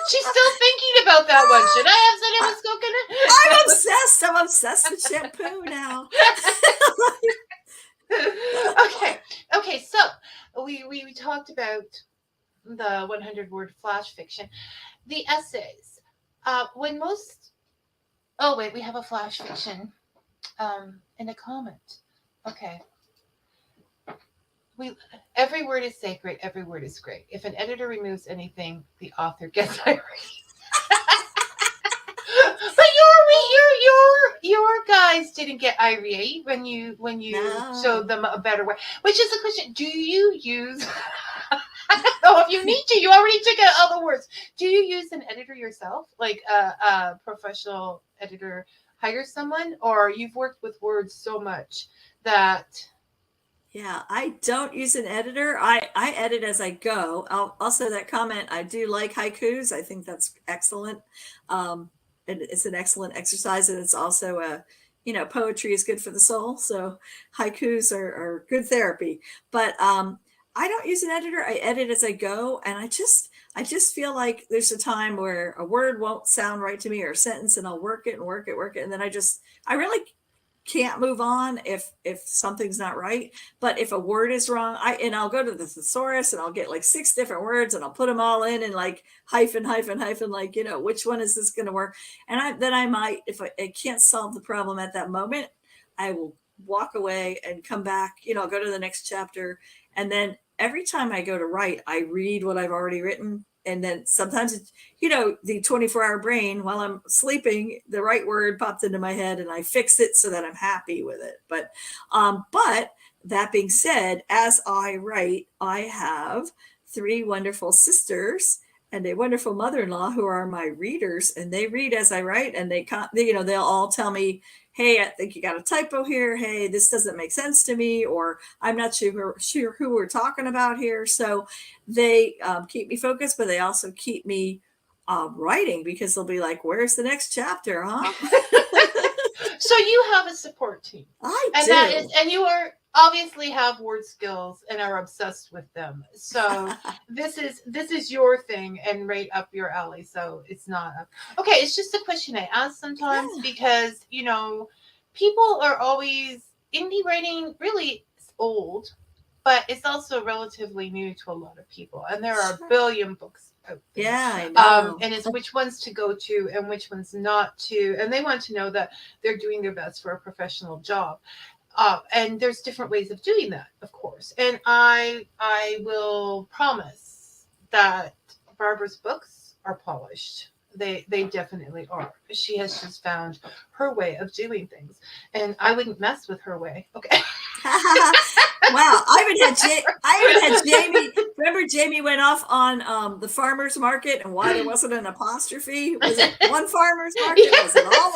She's still thinking about that one. Should I have said it was coconut? I'm obsessed with shampoo now. Okay, so we talked about the 100-word flash fiction, the essays. We have a flash fiction in a comment. Okay. Every word is sacred, every word is great. If an editor removes anything, the author gets irate. But your guys didn't get irate when you showed them a better way. Which is the question: do you use? I don't know if you need to. You already took out all the words. Do you use an editor yourself, like a professional editor? Hire someone, or you've worked with words so much that. Yeah, I don't use an editor. I edit as I go. Also, that comment, I do like haikus. I think that's excellent. it's an excellent exercise, and it's also poetry is good for the soul. So haikus are good therapy. But I don't use an editor. I edit as I go, and I just feel like there's a time where a word won't sound right to me, or a sentence, and I'll work it and work it, and then I really can't move on if something's not right. But if a word is wrong, I'll go to the thesaurus and I'll get like 6 different words and I'll put them all in and like hyphen, like, which one is this going to work? And then I might, if I can't solve the problem at that moment, I will walk away and come back, go to the next chapter. And then every time I go to write, I read what I've already written. And then sometimes, the 24-hour brain, while I'm sleeping, the right word popped into my head and I fix it so that I'm happy with it. But that being said, as I write, I have 3 wonderful sisters and a wonderful mother-in-law who are my readers, and they read as I write, and they'll all tell me, hey, I think you got a typo here. Hey, this doesn't make sense to me, or I'm not sure who we're talking about here. So they keep me focused, but they also keep me writing, because they'll be like, where's the next chapter, huh? So you have a support team. I do. And you obviously have word skills and are obsessed with them. So this is your thing and right up your alley. So it's not okay. It's just a question I ask sometimes, because people are always, indie writing really is old, but it's also relatively new to a lot of people, and there are a billion books out there. Yeah, I know. And it's which ones to go to and which ones not to, and they want to know that they're doing their best for a professional job. And there's different ways of doing that, of course. And I will promise that Barbara's books are polished. They definitely are. She has just found her way of doing things, and I wouldn't mess with her way. Okay. Wow, I even had Jamie. Remember, Jamie went off on the farmer's market and why there wasn't an apostrophe. Was it one farmer's market? Yeah. Was it all?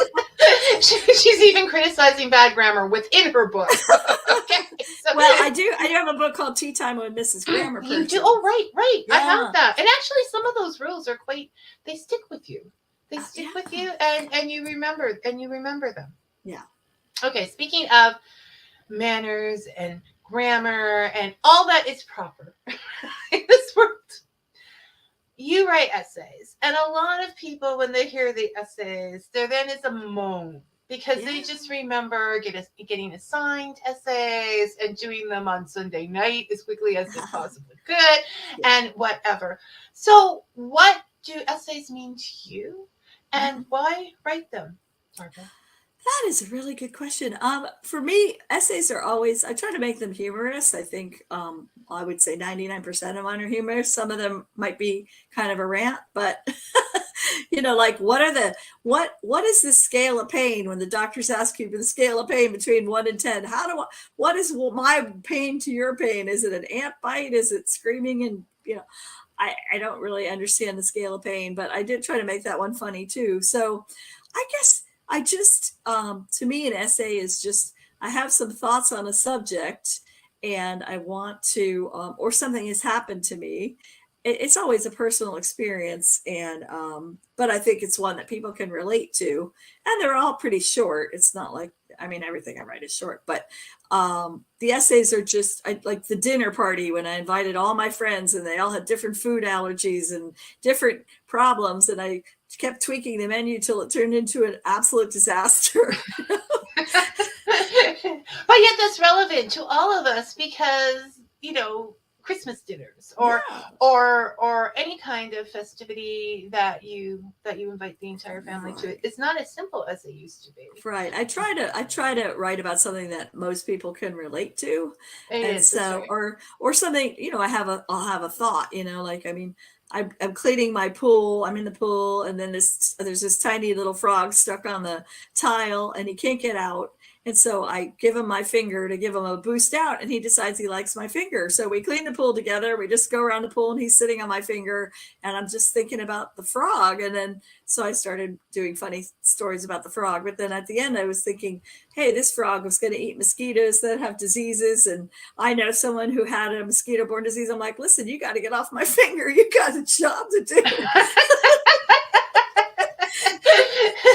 She's even criticizing bad grammar within her book. Okay. So, well, I do have a book called Tea Time with Mrs. Grammar. You do? Oh, right. Yeah. I have that. And actually, some of those rules are they stick with you. They stick with you, and you remember them. Yeah. Okay. Speaking of manners and grammar and all that is proper in this world, you write essays, and a lot of people, when they hear the essays, there then is a moan, because they just remember getting assigned essays and doing them on Sunday night as quickly as they possibly could, and whatever. So what do essays mean to you, and why write them, Barbara? That is a really good question. For me, essays are always, I try to make them humorous. I think I would say 99% of mine are humorous. Some of them might be kind of a rant, but like what is the scale of pain when the doctors ask you for the scale of pain between 1 and 10? What is my pain to your pain? Is it an ant bite? Is it screaming? And I don't really understand the scale of pain, but I did try to make that one funny too. So I guess to me, an essay is just, I have some thoughts on a subject and I want to, or something has happened to me. It's always a personal experience, and but I think it's one that people can relate to, and they're all pretty short. It's not like, everything I write is short, but the essays are just like the dinner party when I invited all my friends and they all had different food allergies and different problems, and I kept tweaking the menu till it turned into an absolute disaster. But yet that's relevant to all of us, because Christmas dinners or any kind of festivity that you invite the entire family to. It's not as simple as it used to be. Right. I try to write about something that most people can relate to. Or something, I'll have a thought, I'm cleaning my pool. I'm in the pool, and then there's this tiny little frog stuck on the tile, and he can't get out. And so I give him my finger to give him a boost out, and he decides he likes my finger. So we clean the pool together. We just go around the pool, and he's sitting on my finger, and I'm just thinking about the frog. And then so I started doing funny stories about the frog. But then at the end, I was thinking, hey, this frog was going to eat mosquitoes that have diseases, and I know someone who had a mosquito-borne disease. I'm like, listen, you got to get off my finger. You got a job to do.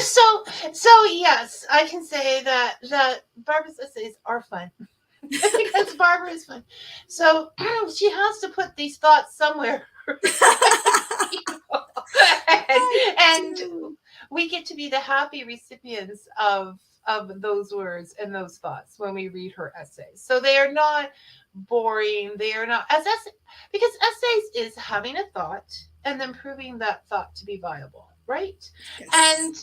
So yes, I can say that Barbara's essays are fun. Because Barbara is fun. So she has to put these thoughts somewhere. and we get to be the happy recipients of those words and those thoughts when we read her essays. So they are not boring. They are not because essays is having a thought and then proving that thought to be viable, right? Yes. And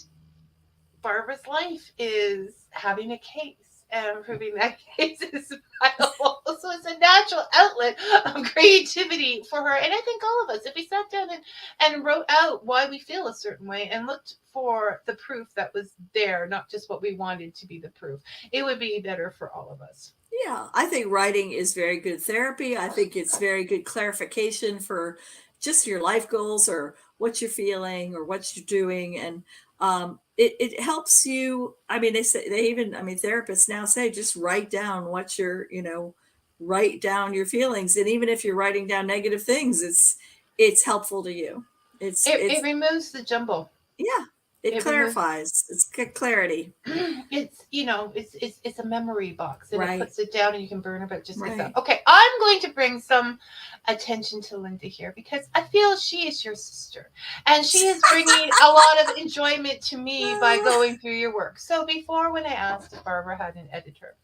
Barbara's life is having a case and proving that case is viable. So it's a natural outlet of creativity for her. And I think all of us, if we sat down and wrote out why we feel a certain way and looked for the proof that was there, not just what we wanted to be the proof, it would be better for all of us. Yeah, I think writing is very good therapy. I think it's very good clarification for just your life goals or what you're feeling or what you're doing. And it helps you. I mean, therapists now say just write down write down your feelings. And even if you're writing down negative things, it's helpful to you. It removes the jumble. Yeah. It clarifies. It's clarity. It's a memory box, and it puts it down, and you can burn it, but just gets up. Okay, I'm going to bring some attention to Linda here because I feel she is your sister, and she is bringing a lot of enjoyment to me by going through your work. So before, when I asked if Barbara had an editor,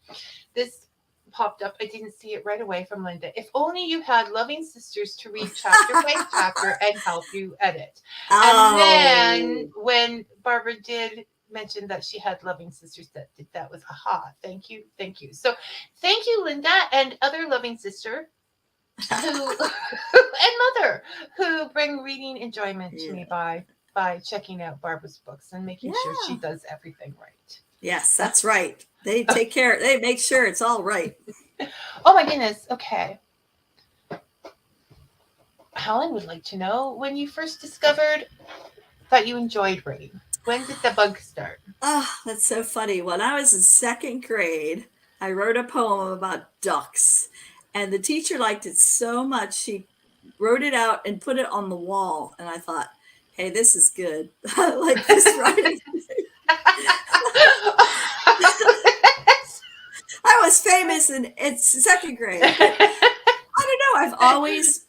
this popped up. I didn't see it right away from Linda. If only you had loving sisters to read chapter by chapter and help you edit. And then when Barbara did mention that she had loving sisters, that was aha. Thank you. So thank you, Linda, and other loving sister who and mother who bring reading enjoyment to me by checking out Barbara's books and making sure she does everything right. Yes, that's right. They take care. They make sure it's all right. Oh my goodness. Okay. Helen would like to know when you first discovered that you enjoyed writing. When did the bug start? Oh, that's so funny. When I was in second grade, I wrote a poem about ducks, and the teacher liked it so much she wrote it out and put it on the wall. And I thought, hey, this is good. I like this writing. I was famous in second grade. I don't know. I've always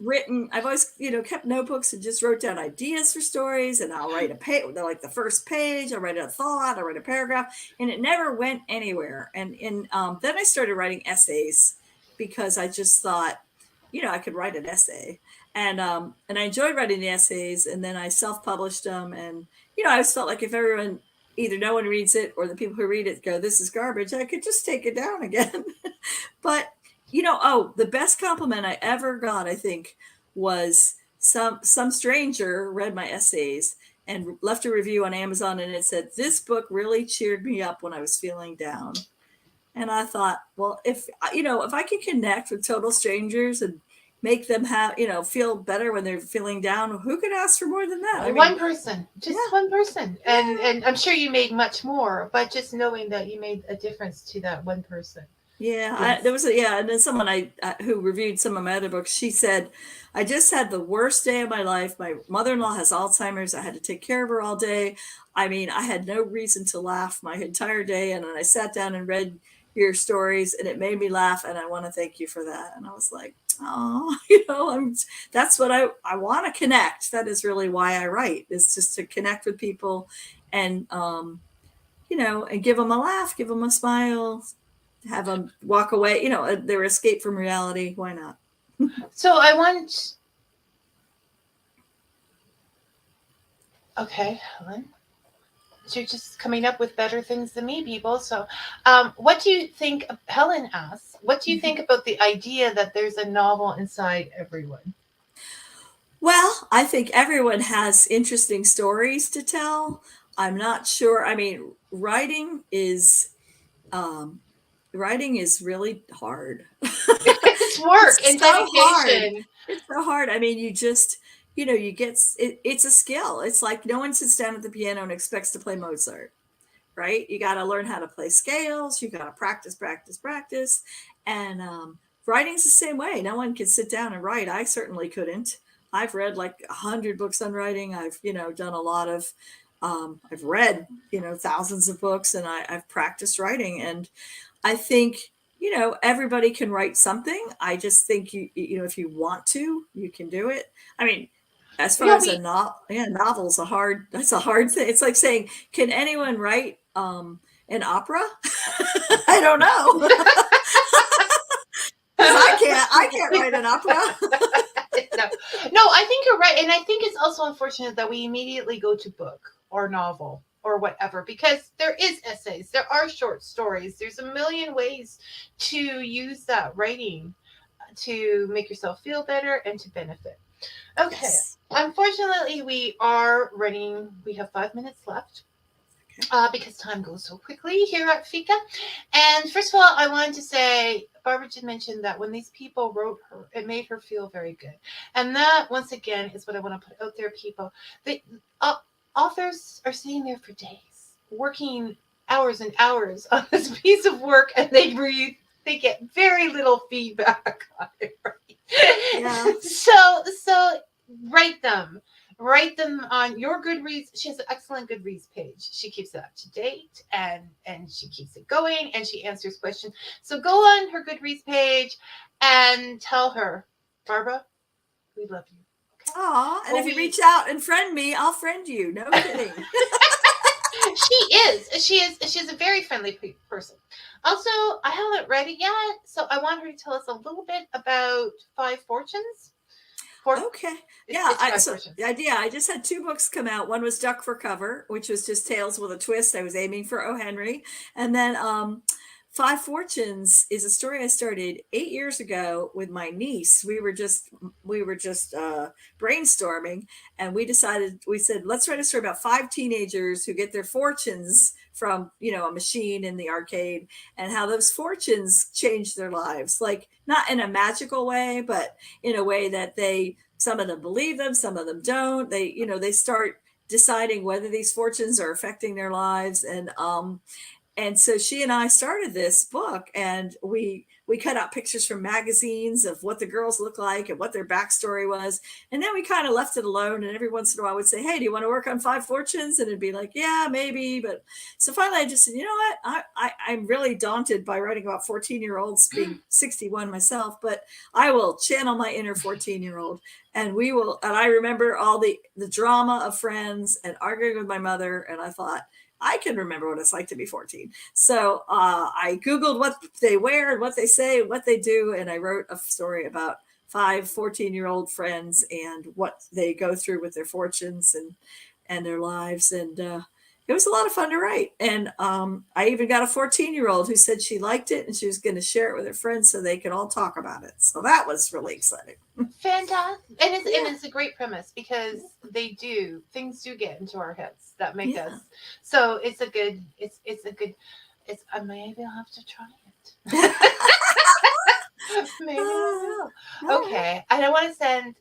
kept notebooks and just wrote down ideas for stories, and I'll write like the first page, I'll write a thought, I'll write a paragraph, and it never went anywhere. And then I started writing essays because I just thought, I could write an essay. And I enjoyed writing the essays, and then I self-published them. And, I always felt like if everyone, either no one reads it or the people who read it go, this is garbage, I could just take it down again. But, the best compliment I ever got, I think, was some stranger read my essays and left a review on Amazon, and it said, this book really cheered me up when I was feeling down. And I thought, well, if I could connect with total strangers and make them feel better when they're feeling down, who could ask for more than that? One person, one person. And I'm sure you made much more, but just knowing that you made a difference to that one person. Yeah, yes. And then someone who reviewed some of my other books, she said, I just had the worst day of my life. My mother-in-law has Alzheimer's. I had to take care of her all day. I had no reason to laugh my entire day. And then I sat down and read your stories, and it made me laugh. And I want to thank you for that. And I was like, oh, that's what I want to connect. That is really why I write, is just to connect with people and, and give them a laugh, give them a smile, have them walk away, their escape from reality. Why not? So okay, Helen. So you're just coming up with better things than me, people. So what do you think, Helen asks, what do you think about the idea that there's a novel inside everyone? Well, I think everyone has interesting stories to tell. I'm not sure. Writing is really hard. It's work and dedication. It's so hard. You just, you get it's a skill. It's like no one sits down at the piano and expects to play Mozart, right? You got to learn how to play scales. You got to practice. And writing's the same way. No one can sit down and write. I certainly couldn't. I've read like 100 books on writing. I've, done a lot of I've read, thousands of books, and I've practiced writing. And I think, everybody can write something. I just think if you want to, you can do it. I mean, as far as a novel's that's a hard thing. It's like saying, can anyone write an opera? I don't know. 'Cause I can't write an opera. No, I think you're right. And I think it's also unfortunate that we immediately go to book or novel or whatever, because there is essays, there are short stories, there's a million ways to use that writing to make yourself feel better and to benefit. Okay. Yes. Unfortunately, we have 5 minutes left. Because time goes so quickly here at Fika. And first of all, I wanted to say, Barbara did mention that when these people wrote her, it made her feel very good. And that, once again, is what I want to put out there, people. Authors are sitting there for days, working hours and hours on this piece of work, and they get very little feedback on it. Right? Yeah. So write them. Write them on your Goodreads. She has an excellent Goodreads page. She keeps it up to date, and she keeps it going, and she answers questions. So go on her Goodreads page and tell her, Barbara, we love you. Okay? Aw, and if you reach out and friend me, I'll friend you. No kidding. She is a very friendly person. Also, I haven't read it yet, so I want her to tell us a little bit about Five Fortunes. Okay. Yeah. I just had 2 books come out. One was Duck for Cover, which was just tales with a twist. I was aiming for O. Henry. And then Five Fortunes is a story I started 8 years ago with my niece. We were just brainstorming, and we said, let's write a story about 5 teenagers who get their fortunes from, a machine in the arcade, and how those fortunes change their lives. Like, not in a magical way, but in a way that some of them believe them, some of them don't. They start deciding whether these fortunes are affecting their lives. And so she and I started this book, and we cut out pictures from magazines of what the girls look like and what their backstory was. And then we kind of left it alone. And every once in a while I would say, hey, do you want to work on Five Fortunes? And it'd be like, yeah, maybe. But so finally I just said, you know what? I'm really daunted by writing about 14-year-olds, being 61 myself, but I will channel my inner 14-year-old. And I remember all the drama of Friends and arguing with my mother. And I thought, I can remember what it's like to be 14. So I Googled what they wear and what they say, what they do. And I wrote a story about 5 14-year-old friends and what they go through with their fortunes and their lives. And it was a lot of fun to write. And I even got a 14-year-old who said she liked it and she was going to share it with her friends so they could all talk about it. So that was really exciting. Fantastic. And it's a great premise, because things do get into our heads that make us. So maybe I'll have to try it. Maybe I will. Okay. And I want to send,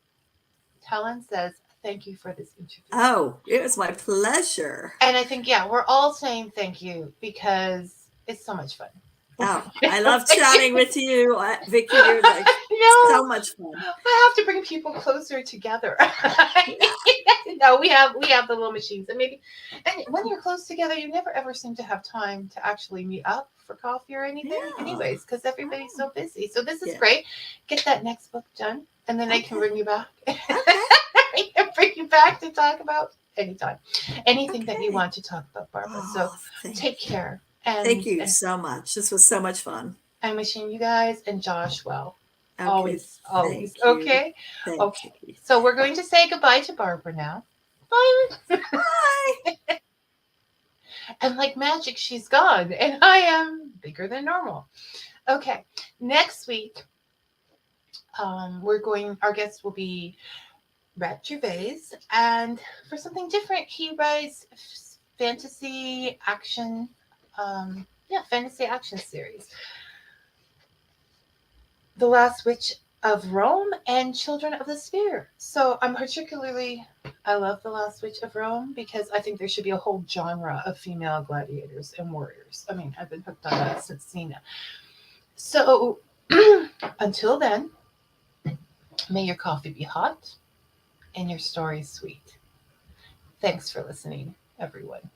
Helen says, thank you for this interview. Oh, it was my pleasure. And I think, we're all saying thank you because it's so much fun. Oh, I love chatting with you, Vicky. You're so much fun. I have to bring people closer together. No, we have the little machines, and when you're close together, you never ever seem to have time to actually meet up for coffee or anything. Anyways, because everybody's so busy. So this is great. Get that next book done, and then I can bring you back. I can bring you back to talk about anything that you want to talk about, Barbara. So take care. And thank you so much. This was so much fun. I'm wishing you guys and Josh well. Okay, always. Okay. Okay. So we're going to say goodbye to Barbara now. Bye. Bye. And like magic, she's gone, and I am bigger than normal. Okay. Next week, our guest will be Rat Gervais, and for something different, he writes fantasy action. Fantasy action series. The Last Witch of Rome and Children of the Sphere. So I love The Last Witch of Rome because I think there should be a whole genre of female gladiators and warriors. I mean, I've been hooked on that since Cena. So until then, may your coffee be hot and your story sweet. Thanks for listening. everyone.